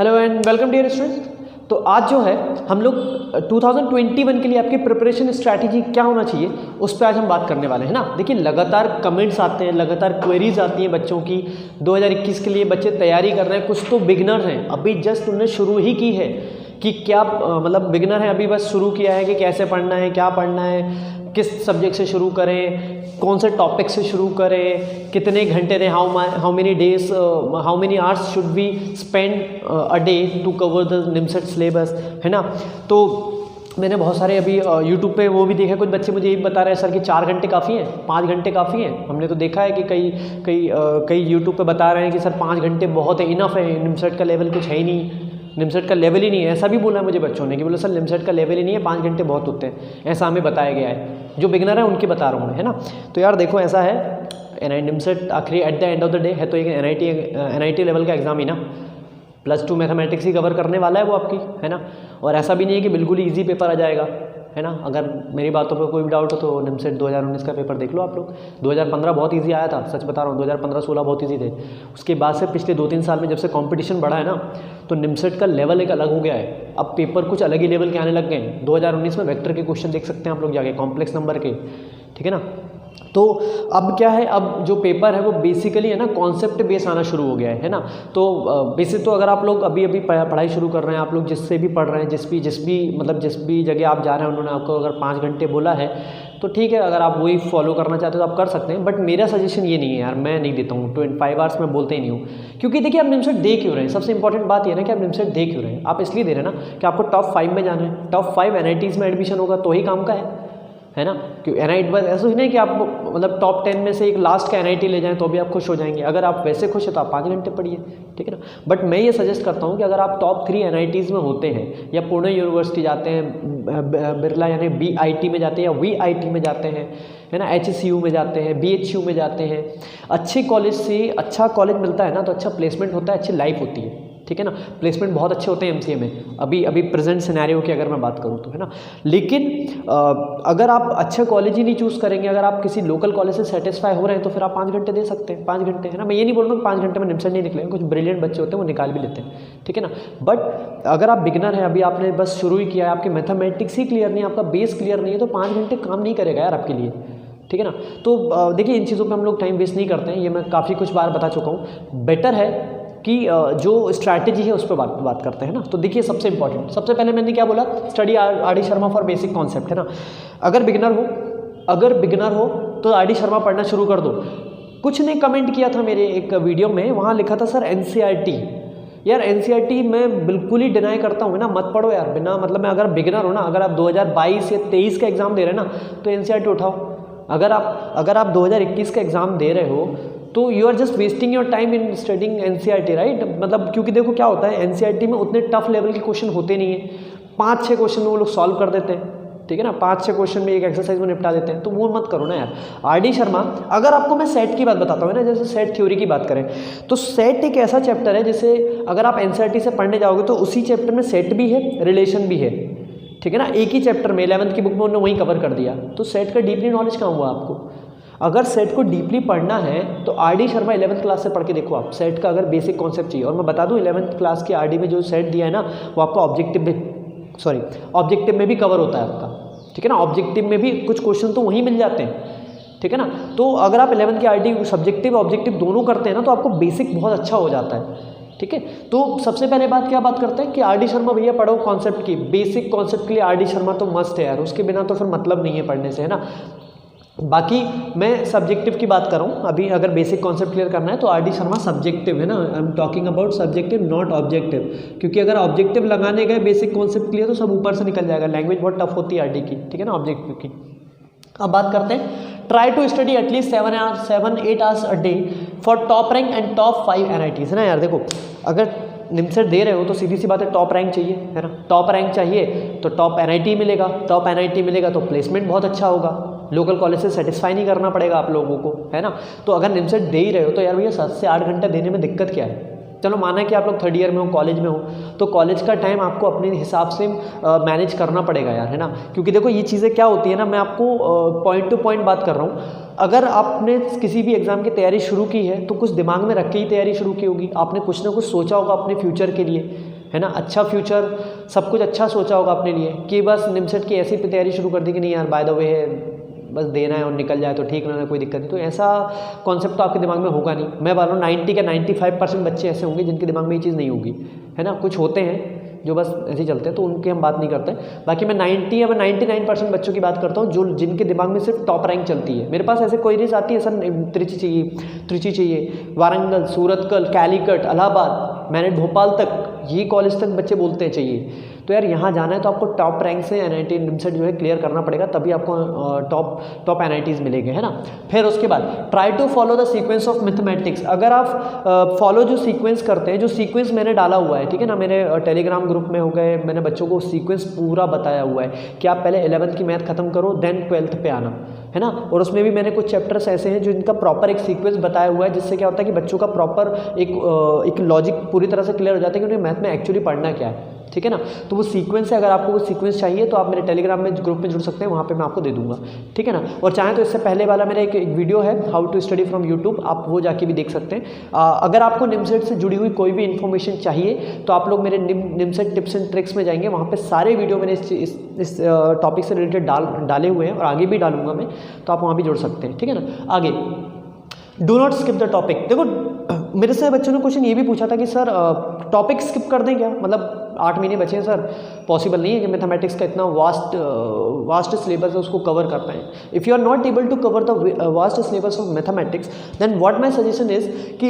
Hello and welcome dear students. तो आज जो है हम लोग 2021 के लिए आपकी प्रिपरेशन स्ट्रैटेजी क्या होना चाहिए उस पर आज हम बात करने वाले हैं ना। देखिए लगातार कमेंट्स आते हैं, लगातार क्वेरीज आती हैं बच्चों की। 2021 के लिए बच्चे तैयारी कर रहे हैं, कुछ तो बिगनर हैं, अभी जस्ट उन्होंने शुरू ही की है कि क्या मतलब बिगनर है, अभी बस शुरू किया है कि कैसे पढ़ना है, क्या पढ़ना है, किस सब्जेक्ट से शुरू करें, कौन से टॉपिक से शुरू करें, कितने घंटे दें, how many days how many hours should we spend a day to cover the NIMCET syllabus, है ना। तो मैंने बहुत सारे अभी यूट्यूब पे वो भी देखा, कुछ बच्चे मुझे ये बता रहे हैं सर कि 4 घंटे काफ़ी हैं, 5 घंटे काफ़ी हैं। हमने तो देखा है कि कई यूट्यूब पे बता रहे हैं कि सर 5 घंटे बहुत है, इनफ है, निमसेट का लेवल कुछ है ही नहीं, निमसेट का लेवल ही नहीं है। ऐसा भी बोला मुझे बच्चों ने कि बोले सर निमसेट का लेवल ही नहीं है, 5 घंटे बहुत होते हैं, ऐसा हमें बताया गया है। जो बिगनर है उनकी बता रहा हूँ मैं, है ना। तो यार देखो ऐसा है, निमसेट आखिरी at the end of the day है तो एक NIT लेवल का एग्ज़ाम ही ना। +2 मैथमेटिक्स ही कवर करने वाला है वो आपकी, है ना। और ऐसा भी नहीं है कि बिल्कुल ही ईजी पेपर आ जाएगा, है ना। अगर मेरी बातों पर कोई भी डाउट हो तो निमसेट 2019 का पेपर देख लो आप लोग। 2015 बहुत इजी आया था, सच बता रहा हूँ, 2015-16 बहुत इजी थे। उसके बाद से पिछले 2-3 साल में जब से कंपटीशन बढ़ा है ना, तो निमसेट का लेवल एक अलग हो गया है। अब पेपर कुछ अलग ही लेवल के आने लग गए हैं। 2019 में वेक्टर के क्वेश्चन देख सकते हैं आप लोग जाके, कॉम्प्लेक्स नंबर के, ठीक है ना। तो अब क्या है, अब जो पेपर है वो बेसिकली है ना कॉन्सेप्ट बेस आना शुरू हो गया है ना। तो बेसिक तो अगर आप लोग अभी पढ़ाई शुरू कर रहे हैं, आप लोग जिससे भी पढ़ रहे हैं, जिस भी जगह आप जा रहे हैं, उन्होंने आपको अगर 5 घंटे बोला है तो ठीक है, अगर आप वही फॉलो करना चाहते हो तो आप कर सकते हैं। बट मेरा सजेशन ये नहीं है यार, मैं नहीं देता हूँ 25 आवर्स में, बोलते ही नहीं हूँ। क्योंकि देखिए आप निमसेट दे क्यों रहे हैं, सबसे इंपॉर्टेंट बात ये है ना कि आप निमसेट दे क्यों रहे हैं। आप इसलिए दे रहे हैं ना कि आपको टॉप 5 में जाना है, टॉप 5 NITs में एडमिशन होगा तो ही काम का है ना। क्योंकि NIT बस ऐसा ही नहीं कि आप मतलब टॉप 10 में से एक लास्ट का NIT ले जाएं तो भी आप खुश हो जाएंगे। अगर आप वैसे खुश हैं तो आप 5 घंटे पढ़िए, ठीक है ना। बट मैं ये सजेस्ट करता हूँ कि अगर आप टॉप 3 NITs में होते हैं, या पुणे यूनिवर्सिटी जाते हैं, बिरला यानी BIT में जाते हैं, या VIT में जाते हैं, है ना, HCU में जाते हैं, BHU में जाते हैं, अच्छे कॉलेज से अच्छा कॉलेज मिलता है ना तो अच्छा प्लेसमेंट होता है, अच्छी लाइफ होती है, ठीक है ना। प्लेसमेंट बहुत अच्छे होते हैं MCA में, अभी प्रेजेंट सिनेरियो की अगर मैं बात करूँ तो, है ना। लेकिन अगर आप अच्छा कॉलेज ही नहीं चूज़ करेंगे, अगर आप किसी लोकल कॉलेज से सेटिस्फाई हो रहे हैं तो फिर आप 5 घंटे दे सकते हैं, 5 घंटे, है ना। मैं ये नहीं बोल रहा हूँ 5 घंटे में निमसेट नहीं निकलेंगे, कुछ ब्रिलियंट बच्चे होते हैं वो निकाल भी लेते हैं, ठीक है ना। बट अगर आप बिगिनर हैं, अभी आपने बस शुरू ही किया है, आपके मैथमेटिक्स ही क्लियर नहीं है, आपका बेस क्लियर नहीं है, तो 5 घंटे काम नहीं करेगा यार आपके लिए, ठीक है ना। तो देखिए इन चीज़ों पे हम लोग टाइम वेस्ट नहीं करते हैं, ये मैं काफ़ी कुछ बार बता चुका हूँ। बेटर है कि जो स्ट्रैटेजी है उस पर बात करते हैं ना। तो देखिए सबसे इंपॉर्टेंट, सबसे पहले मैंने क्या बोला, study RD Sharma for basic concept, है ना। अगर बिगिनर हो तो RD शर्मा पढ़ना शुरू कर दो। कुछ ने कमेंट किया था मेरे एक वीडियो में, वहाँ लिखा था सर NCERT। यार NCERT मैं बिल्कुल ही डिनाई करता हूँ ना, मत पढ़ो यार बिना मतलब में। अगर बिगिनर हो ना, अगर आप 2022 या 23 का एग्ज़ाम दे रहे हैं ना तो NCERT उठाओ। अगर आप 2021 का एग्ज़ाम दे रहे हो तो you are just wasting your time in studying NCERT, right. मतलब क्योंकि देखो क्या होता है, NCERT में उतने टफ लेवल के क्वेश्चन होते नहीं है, 5-6 क्वेश्चन में वो लोग सॉल्व कर देते हैं, ठीक है ना। 5-6 क्वेश्चन में एक एक्सरसाइज में निपटा देते हैं, तो वो मत करो ना यार। RD शर्मा, अगर आपको मैं सेट की बात बताता हूँ ना, जैसे सेट थ्योरी की बात करें तो सेट एक ऐसा चैप्टर है जैसे अगर आप NCERT से पढ़ने जाओगे तो उसी चैप्टर में सेट भी है, रिलेशन भी है, ठीक है ना। एक ही चैप्टर में 11th की बुक में उन्होंने वहीं कवर कर दिया, तो सेट का डीपली नॉलेज कहाँ हुआ आपको। अगर सेट को डीपली पढ़ना है तो RD शर्मा 11th क्लास से पढ़ के देखो आप, सेट का अगर बेसिक कॉन्सेप्ट चाहिए। और मैं बता दूं 11th क्लास की RD में जो सेट दिया है ना वो आपका ऑब्जेक्टिव में भी कवर होता है आपका, ठीक है ना। ऑब्जेक्टिव में भी कुछ क्वेश्चन तो वहीं मिल जाते हैं, ठीक है ना। तो अगर आप 11th की RD सब्जेक्टिव ऑब्जेक्टिव दोनों करते हैं ना तो आपको बेसिक बहुत अच्छा हो जाता है, ठीक है। तो सबसे पहले क्या बात करते हैं कि RD शर्मा भैया पढ़ो कॉन्सेप्ट की, बेसिक कॉन्सेप्ट के लिए RD शर्मा तो मस्ट है यार, उसके बिना तो फिर मतलब नहीं है पढ़ने से, है ना। बाकी मैं सब्जेक्टिव की बात कर रहा हूँ अभी, अगर बेसिक कॉन्सेप्ट क्लियर करना है तो RD शर्मा सब्जेक्टिव, है ना। I am talking about subjective not objective, क्योंकि अगर ऑब्जेक्टिव लगाने गए बेसिक कॉन्सेप्ट क्लियर तो सब ऊपर से निकल जाएगा, लैंग्वेज बहुत टफ होती है RD की, ठीक है ना, ऑब्जेक्टिव की। अब बात करते हैं, try to study at least 7-8 hours a day for top rank and top 5 NITs, है ना। यार देखो अगर निमसेट दे रहे हो तो सीधी सी बात है टॉप रैंक चाहिए, है ना। टॉप रैंक चाहिए तो टॉप NIT मिलेगा, टॉप NIT मिलेगा तो प्लेसमेंट बहुत अच्छा होगा, लोकल कॉलेज से सेटिस्फाई नहीं करना पड़ेगा आप लोगों को, है ना। तो अगर निमसेट दे ही रहे हो तो यार भैया 7 से 8 घंटे देने में दिक्कत क्या है। चलो माना कि आप लोग 3rd ईयर में हो, कॉलेज में हो, तो कॉलेज का टाइम आपको अपने हिसाब से मैनेज करना पड़ेगा यार, है ना। क्योंकि देखो ये चीज़ें क्या होती है ना, मैं आपको पॉइंट टू पॉइंट बात कर रहा हूँ। अगर आपने किसी भी एग्ज़ाम की तैयारी शुरू की है तो कुछ दिमाग में रख के ही तैयारी शुरू की होगी, आपने कुछ ना कुछ सोचा होगा अपने फ्यूचर के लिए, है ना, अच्छा फ्यूचर, सब कुछ अच्छा सोचा होगा अपने लिए कि बस निमसेट की ऐसी तैयारी शुरू कर दी कि नहीं यार बाय द वे बस देना है और निकल जाए तो ठीक ना, कोई दिक्कत नहीं। तो ऐसा कॉन्सेप्ट तो आपके दिमाग में होगा नहीं। मैं बोल रहा हूँ 90 का 95% बच्चे ऐसे होंगे जिनके दिमाग में ये चीज़ नहीं होगी, है ना। कुछ होते हैं जो बस ऐसे ही चलते हैं, तो उनकी हम बात नहीं करते। बाकी मैं 90 या 99% बच्चों की बात करता हूँ जो जिनके दिमाग में सिर्फ टॉप रैंक चलती है। मेरे पास ऐसे क्वेरीज आती है, सर त्रिची चाहिए, वारंगल, सूरतकल, कैलीकट, इलाहाबाद, मैंने भोपाल तक, ये कॉलेज तक बच्चे बोलते हैं चाहिए। तो यार यहाँ जाना है तो आपको टॉप रैंक से NIT निमसेट जो है क्लियर करना पड़ेगा, तभी आपको टॉप NITs मिलेंगे, है ना। फिर उसके बाद try to follow the sequence of mathematics. अगर आप फॉलो जो सीक्वेंस करते हैं, जो सीक्वेंस मैंने डाला हुआ है, ठीक है ना, मेरे टेलीग्राम ग्रुप में हो गए, मैंने बच्चों को सीक्वेंस पूरा बताया हुआ है कि आप पहले 11th की मैथ खत्म करो देन 12th पे आना, है ना। और उसमें भी मैंने कुछ चैप्टर्स ऐसे हैं जो इनका प्रॉपर एक सीक्वेंस बताया हुआ है, जिससे क्या होता है कि बच्चों का प्रॉपर एक लॉजिक पूरी तरह से क्लियर हो जाता है कि उन्हें मैथ में एक्चुअली पढ़ना क्या है, ठीक है ना। तो वो सीक्वेंस है, अगर आपको वो सीक्वेंस चाहिए तो आप मेरे टेलीग्राम में ग्रुप में जुड़ सकते हैं, वहाँ पे मैं आपको दे दूंगा, ठीक है ना। और चाहें तो इससे पहले वाला मेरा एक वीडियो है how to study from YouTube, आप वो जाके भी देख सकते हैं। अगर आपको निमसेट से जुड़ी हुई कोई भी इन्फॉर्मेशन चाहिए तो आप लोग मेरे निमसेट टिप्स एंड ट्रिक्स में जाएंगे, वहाँ पर सारे वीडियो मैंने इस टॉपिक से रिलेटेड डाले हुए हैं और आगे भी डालूंगा मैं, तो आप वहाँ भी जुड़ सकते हैं, ठीक है ना। आगे do not skip the topic. देखो मेरे से बच्चों ने क्वेश्चन ये भी पूछा था कि सर टॉपिक स्किप कर दें क्या, मतलब 8 महीने बचे हैं सर, पॉसिबल नहीं है कि मैथमेटिक्स का इतना वास्ट सिलेबस है उसको कवर कर पाएँ। If you are not able to cover the vast syllabus of mathematics then what my suggestion is कि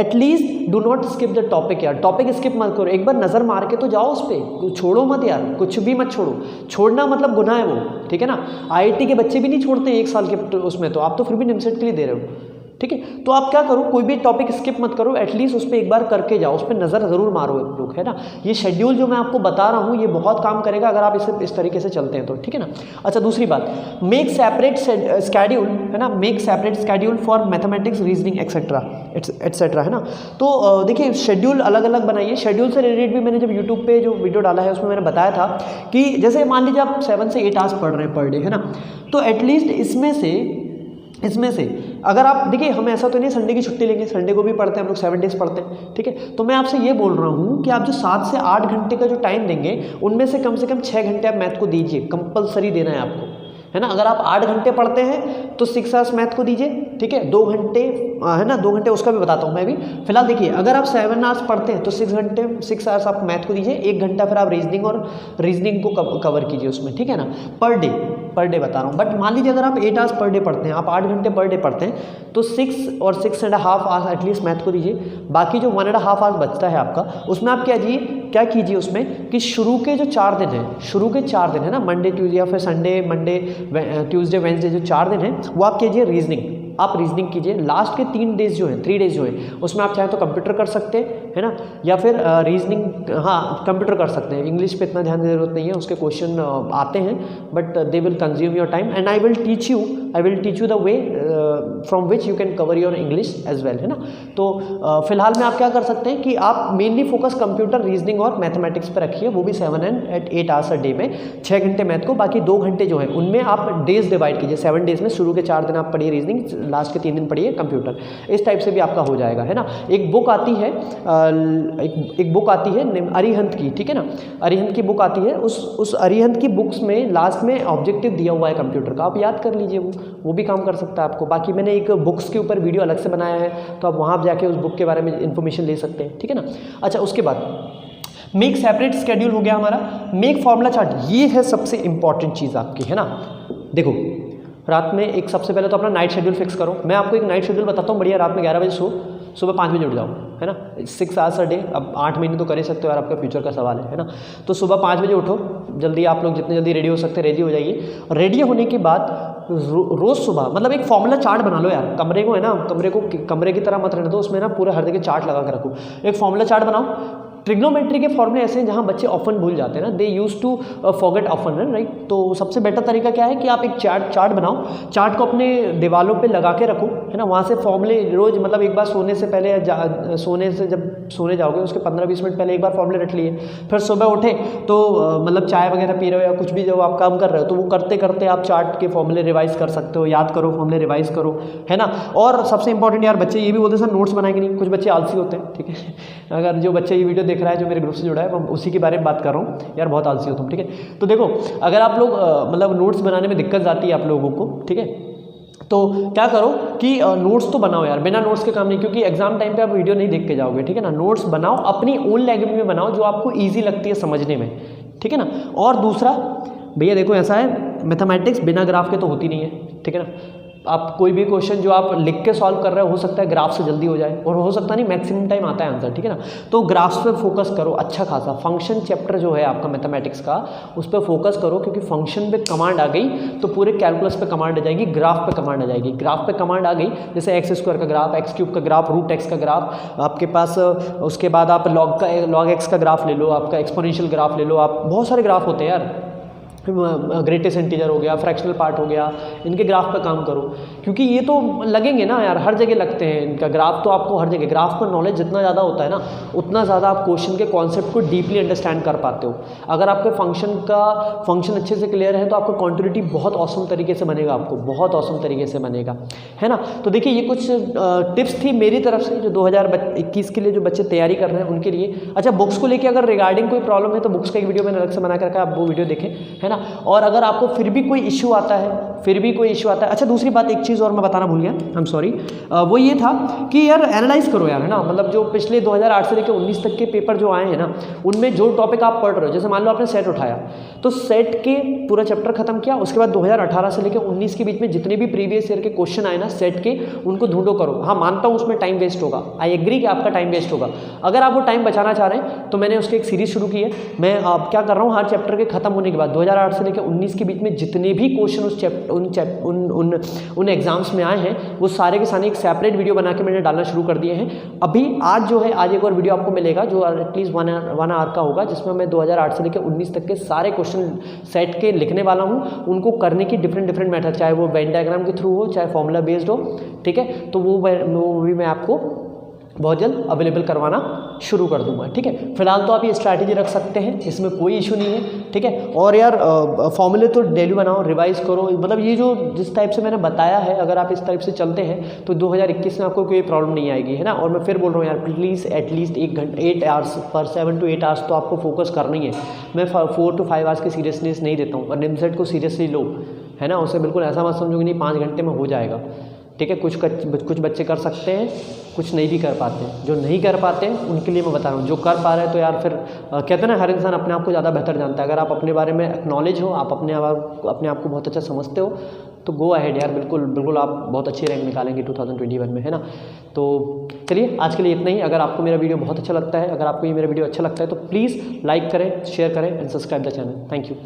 at least do not skip the topic. यार टॉपिक स्किप मत करो, एक बार नज़र मार के तो जाओ उस पर, छोड़ो मत यार, कुछ भी मत छोड़ो। छोड़ना मतलब गुनाह है वो, ठीक है ना। IIT के बच्चे भी नहीं छोड़ते 1 साल के उसमें, तो आप तो फिर भी निमसेट के लिए दे रहे हो, ठीक है। तो आप क्या करो, कोई भी टॉपिक स्किप मत करो, एटलीस्ट उस पर एक बार करके जाओ, उस पर नज़र ज़रूर मारो लोग, है ना। ये शेड्यूल जो मैं आपको बता रहा हूँ ये बहुत काम करेगा अगर आप इस तरीके से चलते हैं तो, ठीक है ना। अच्छा दूसरी बात, मेक सेपरेट स्केड्यूल, है ना, make separate schedule for mathematics, reasoning etcetera, है ना। तो देखिए शेड्यूल अलग अलग बनाइए। शेड्यूल से रिलेटेड भी मैंने जब यूट्यूब पे जो वीडियो डाला है उसमें मैंने बताया था कि जैसे मान लीजिए आप 7 से 8 आवर्स पढ़ रहे हैं पर डे, है ना, तो एटलीस्ट इसमें से अगर आप देखिए, हम ऐसा तो नहीं संडे की छुट्टी लेंगे, संडे को भी पढ़ते हैं हम लोग, 7 डेज पढ़ते हैं, ठीक है। तो मैं आपसे ये बोल रहा हूँ कि आप जो 7 से 8 घंटे का जो टाइम देंगे उनमें से कम 6 घंटे आप मैथ को दीजिए, कंपलसरी देना है आपको, है ना। अगर आप 8 घंटे पढ़ते हैं तो 6 आवर्स मैथ को दीजिए, ठीक है। 2 घंटे, है ना, 2 घंटे उसका भी बताता हूँ मैं भी। फिलहाल देखिए, अगर आप 7 आवर्स पढ़ते हैं तो 6 आवर्स आप मैथ को दीजिए, 1 घंटा फिर आप रीजनिंग को कवर कीजिए उसमें, ठीक है ना। पर डे बता रहा हूँ। बट मान लीजिए अगर आप 8 आवर्स पर डे पढ़ते हैं, आप 8 घंटे पर डे पढ़ते हैं, तो 6 और 6.5 आवर्स एटलीस्ट मैथ को दीजिए। बाकी जो 1.5 आवर्स बचता है आपका, उसमें आप क्या कीजिए उसमें कि शुरू के जो 4 दिन है ना, मंडे ट्यूजडे या फिर संडे मंडे ट्यूसडे वेंसडे, जो 4 दिन है वो आप कीजिए रीजनिंग। आप रीजनिंग कीजिए। लास्ट के 3 डेज जो हैं, 3 डेज जो हैं, उसमें आप चाहें तो कंप्यूटर कर सकते हैं, है ना, या फिर रीजनिंग, हाँ कंप्यूटर कर सकते हैं। इंग्लिश पे इतना ध्यान देने की जरूरत नहीं है, उसके क्वेश्चन आते हैं but they will consume your time and I will teach you the way from which you can cover your English as well, है ना। तो फिलहाल में आप क्या कर सकते हैं कि आप मेनली फोकस कंप्यूटर, रीजनिंग और मैथमेटिक्स पर रखिए, वो भी 7 and 8 आवर्स अ डे में, 6 घंटे मैथ को, बाकी 2 घंटे जो है उनमें आप डेज डिवाइड कीजिए। 7 डेज में शुरू के 4 दिन आप पढ़िए रीजनिंग, लास्ट के 3 दिन पढ़िए कंप्यूटर। इस टाइप से भी आपका हो जाएगा, है ना। एक बुक आती है अरिहंत की, ठीक है ना, अरिहंत की बुक आती है। उस अरिहंत की बुक्स में लास्ट में ऑब्जेक्टिव दिया हुआ है कंप्यूटर का, आप याद कर लीजिए, वो भी काम कर सकता है आपको। बाकी मैंने एक बुक्स के ऊपर वीडियो अलग से बनाया है, तो आप वहाँ जाके उस बुक के बारे में इन्फॉर्मेशन ले सकते हैं, ठीक है ना। अच्छा उसके बाद मेक सेपरेट स्केड्यूल हो गया हमारा। मेक फॉर्मूला चार्ट, ये है सबसे इंपॉर्टेंट चीज़ आपकी, है ना। देखो रात में एक सबसे पहले तो अपना नाइट शेड्यूल फिक्स करो। मैं आपको एक नाइट शेड्यूल बताता हूँ बढ़िया। रात में 11 बजे सो, सुबह 5 बजे उठ जाओ, है ना। 6 आवर्स अ डे, अब 8 महीने तो कर ही सकते हो यार, आपका फ्यूचर का सवाल है ना। तो सुबह 5 बजे उठो, जल्दी आप लोग जितने जल्दी रेडी हो सकते हैं रेडी हो जाइए। रेडी होने के बाद रोज़ सुबह मतलब एक फॉर्मूला चार्ट बना लो यार। कमरे को है ना, कमरे की तरह मत रहने दो, उसमें ना पूरा हर जगह चार्ट लगा के रखो। एक फॉर्मूला चार्ट बनाओ। ट्रिग्नोमेट्री के फॉर्मूले ऐसे हैं जहाँ बच्चे ऑफन भूल जाते हैं ना, they use to forget often, right. तो सबसे बेटर तरीका क्या है कि आप एक चार्ट बनाओ, चार्ट को अपने दीवारों पे लगा के रखो, है ना। वहाँ से फॉर्मूले रोज मतलब एक बार सोने से पहले जब सोने जाओगे उसके 15-20 मिनट पहले एक बार फॉर्मूले रख लिए। फिर सुबह उठे तो मतलब चाय वगैरह पी रहे हो या कुछ भी जब आप काम कर रहे हो, तो वो करते करते आप चार्ट के फॉर्मूले रिवाइज कर सकते हो, याद करो फॉर्मूले रिवाइज करो, है ना। और सबसे इंपॉर्टेंट यार, बच्चे ये भी बोलते हैं सर नोट्स बनाएंगे नहीं, कुछ बच्चे आलसी होते हैं, ठीक है। अगर जो बच्चे ये वीडियो देख रहा है, जो मेरे ग्रुप से जुड़ा है, उसी के बारे में बात कर रहा हूँ यार, बहुत आलसी हो तुम, ठीक है। तो देखो अगर आप लोग मतलब नोट्स बनाने में दिक्कत आती है आप लोगों को, ठीक है, तो क्या करो कि नोट्स तो बनाओ यार, बिना नोट्स के काम नहीं, क्योंकि एग्जाम टाइम पे आप वीडियो नहीं देख के जाओगे, ठीक है ना। नोट्स बनाओ, अपनी ओन लैंग्वेज में बनाओ जो आपको ईजी लगती है समझने में, ठीक है ना। और दूसरा भैया देखो ऐसा है, मैथमेटिक्स बिना ग्राफ के तो होती नहीं है, ठीक है ना। आप कोई भी क्वेश्चन जो आप लिख के सॉल्व कर रहे हो सकता है ग्राफ से जल्दी हो जाए, और हो सकता नहीं मैक्सिमम टाइम आता है आंसर, ठीक है ना। तो ग्राफ्स पे फोकस करो अच्छा खासा। फंक्शन चैप्टर जो है आपका मैथमेटिक्स का, उस पर फोकस करो, क्योंकि फंक्शन पे कमांड आ गई तो पूरे कैलकुलस पे कमांड आ जाएगी, ग्राफ पे कमांड आ जाएगी। ग्राफ पे कमांड आ गई जैसे एक्स स्क्वायर का ग्राफ, एक्स क्यूब का ग्राफ, रूट एक्स का ग्राफ आपके पास, उसके बाद आप लॉग एक्स का ग्राफ ले लो, आपका एक्सपोनेंशियल ग्राफ ले लो, आप बहुत सारे ग्राफ होते हैं यार, ग्रेटेस्ट इंटीजर हो गया, फ्रैक्शनल पार्ट हो गया, इनके ग्राफ पे काम करो, क्योंकि ये तो लगेंगे ना यार, हर जगह लगते हैं इनका ग्राफ, तो आपको हर जगह ग्राफ पर नॉलेज जितना ज़्यादा होता है ना, उतना ज़्यादा आप क्वेश्चन के कॉन्सेप्ट को डीपली अंडरस्टैंड कर पाते हो। अगर आपके फंक्शन अच्छे से क्लियर है तो आपका क्वांटिटी बहुत औसम तरीके से बनेगा, आपको बहुत औसम तरीके से बनेगा, है ना। तो देखिए ये कुछ टिप्स थी मेरी तरफ से जो 2021 के लिए जो बच्चे तैयारी कर रहे हैं उनके लिए। अच्छा, बुक्स को लेकर अगर रिगार्डिंग कोई प्रॉब्लम है तो बुक्स का एक वीडियो मैंने अलग से बना करके आप वो वीडियो देखें, है ना। और अगर आपको फिर भी कोई इश्यू आता है, अच्छा दूसरी बात एक चीज़ और मैं बताना भूल गया, आई एम सॉरी, वो ये था कि यार एनालाइज करो यार, है ना। मतलब जो पिछले 2008 से लेकर 19 तक के पेपर जो आए हैं ना, उनमें जो टॉपिक आप पढ़ रहे हो, जैसे मान लो आपने सेट उठाया तो सेट के पूरा चैप्टर खत्म किया, उसके बाद 2018 से लेकर 19 के बीच में जितने भी प्रीवियस ईयर के क्वेश्चन आए ना सेट के, उनको ढूंढो करो। हाँ मानता हूँ उसमें टाइम वेस्ट होगा, आई एग्री कि आपका टाइम वेस्ट होगा। अगर आप वो टाइम बचाना चाह रहे हैं तो मैंने उसकी एक सीरीज शुरू की है। मैं क्या कर रहा हूँ, हर चैप्टर के खत्म होने के बाद 2008 से लेकर 19 के बीच में जितने भी क्वेश्चन उन एग्जाम्स में आए हैं, वो सारे के सारे एक सेपरेट वीडियो बना के मैंने डालना शुरू कर दिए हैं। अभी आज जो है, आज एक और वीडियो आपको मिलेगा जो एटलीस्ट 1 आवर का होगा, जिसमें मैं 2008 से लेकर 19 तक के सारे क्वेश्चन सेट के लिखने वाला हूँ, उनको करने की डिफरेंट मेथड, चाहे वो वेन डायग्राम के थ्रू हो, चाहे फॉर्मूला बेस्ड हो, ठीक है। तो वो भी मैं आपको बहुत जल्द अवेलेबल करवाना शुरू कर दूंगा, ठीक है। फिलहाल तो आप ये स्ट्रैटेजी रख सकते हैं, इसमें कोई इशू नहीं है, ठीक है। और यार फॉर्मूले तो डेली बनाओ, रिवाइज करो, मतलब ये जो जिस टाइप से मैंने बताया है, अगर आप इस टाइप से चलते हैं तो 2021 में आपको कोई प्रॉब्लम नहीं आएगी, है ना। और मैं फिर बोल रहा हूँ यार, प्लीज़ एटलीस्ट 1 घंटे 8 आवर्स पर 7 to 8 आवर्स तो आपको फोकस करना ही है। मैं 4 to 5 आवर्स की सीरियसनेस नहीं देता हूँ, और निमसेट को सीरियसली लो, है ना। उसे बिल्कुल ऐसा मत समझो कि नहीं 5 घंटे में हो जाएगा, ठीक है। कुछ बच्चे कर सकते हैं, कुछ नहीं भी कर पाते हैं। जो नहीं कर पाते हैं उनके लिए मैं बता रहा हूँ, जो कर पा रहे हैं तो यार फिर कहते हैं ना, हर इंसान अपने आप को ज़्यादा बेहतर जानता है। अगर आप अपने बारे में एक्नॉलेज हो, आप अपने आप को बहुत अच्छा समझते हो, तो गो अहेड यार, बिल्कुल आप बहुत अच्छी रैंक निकालेंगे 2021 में, है ना। तो चलिए आज के लिए इतना ही। अगर आपको मेरा वीडियो बहुत अच्छा लगता है, अगर आपको ये मेरा वीडियो अच्छा लगता है तो प्लीज़ लाइक करें, शेयर करें and subscribe the channel. Thank you.